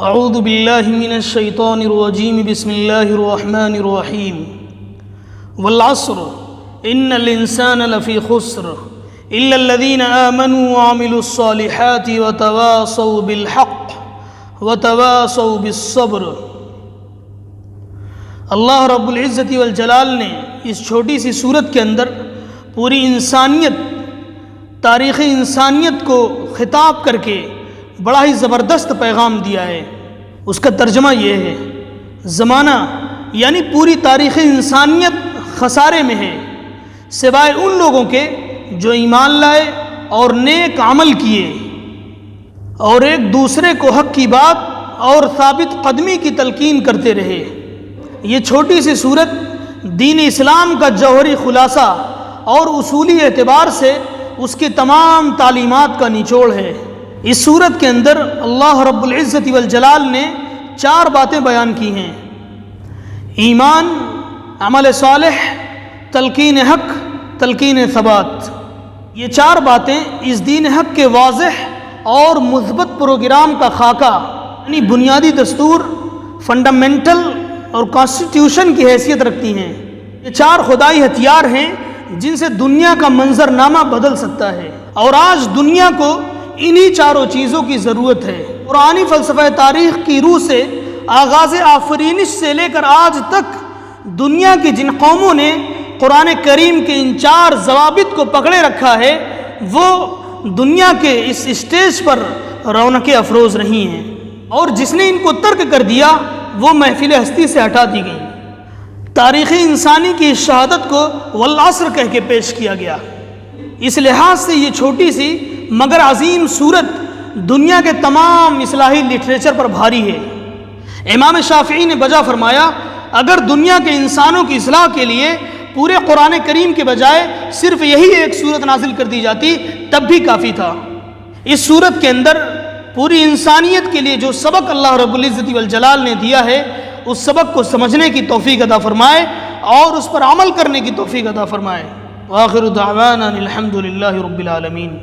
اعوذ باللہ من الشیطان الرجیم بسم اللہ الرحمن الرحیم والعصر ان الانسان لفی خسر الا الذین آمنوا وعملوا الصالحات وتواصوا بالحق وتواصوا بالصبر۔ اللہ رب العزت والجلال نے اس چھوٹی سی سورت کے اندر پوری انسانیت، تاریخ انسانیت کو خطاب کر کے بڑا ہی زبردست پیغام دیا ہے۔ اس کا ترجمہ یہ ہے، زمانہ یعنی پوری تاریخ انسانیت خسارے میں ہے سوائے ان لوگوں کے جو ایمان لائے اور نیک عمل کیے اور ایک دوسرے کو حق کی بات اور ثابت قدمی کی تلقین کرتے رہے۔ یہ چھوٹی سی سورت دین اسلام کا جوہری خلاصہ اور اصولی اعتبار سے اس کی تمام تعلیمات کا نچوڑ ہے۔ اس سورت کے اندر اللہ رب العزت والجلال نے 4 باتیں بیان کی ہیں: ایمان، عمل صالح، تلقین حق، تلقین ثبات۔ یہ 4 باتیں اس دین حق کے واضح اور مثبت پروگرام کا خاکہ یعنی بنیادی دستور، فنڈامنٹل اور کانسٹیٹیوشن کی حیثیت رکھتی ہیں۔ یہ 4 خدائی ہتھیار ہیں جن سے دنیا کا منظرنامہ بدل سکتا ہے، اور آج دنیا کو انہی 4 چیزوں کی ضرورت ہے۔ قرآنی فلسفہ تاریخ کی روح سے آغاز آفرینش سے لے کر آج تک دنیا کی جن قوموں نے قرآن کریم کے ان 4 ضوابط کو پکڑے رکھا ہے، وہ دنیا کے اس اسٹیج پر رونقیں افروز رہی ہیں، اور جس نے ان کو ترک کر دیا وہ محفل ہستی سے ہٹا دی گئی۔ تاریخ انسانی کی شہادت کو والعصر کہہ کے پیش کیا گیا۔ اس لحاظ سے یہ چھوٹی سی مگر عظیم سورت دنیا کے تمام اصلاحی لٹریچر پر بھاری ہے۔ امام شافعی نے بجا فرمایا، اگر دنیا کے انسانوں کی اصلاح کے لیے پورے قرآن کریم کے بجائے صرف یہی ایک سورت نازل کر دی جاتی تب بھی کافی تھا۔ اس سورت کے اندر پوری انسانیت کے لیے جو سبق اللہ رب العزت والجلال نے دیا ہے، اس سبق کو سمجھنے کی توفیق عطا فرمائے اور اس پر عمل کرنے کی توفیق عطا فرمائے۔ وآخر دعوانا الحمد للہ رب العالمین۔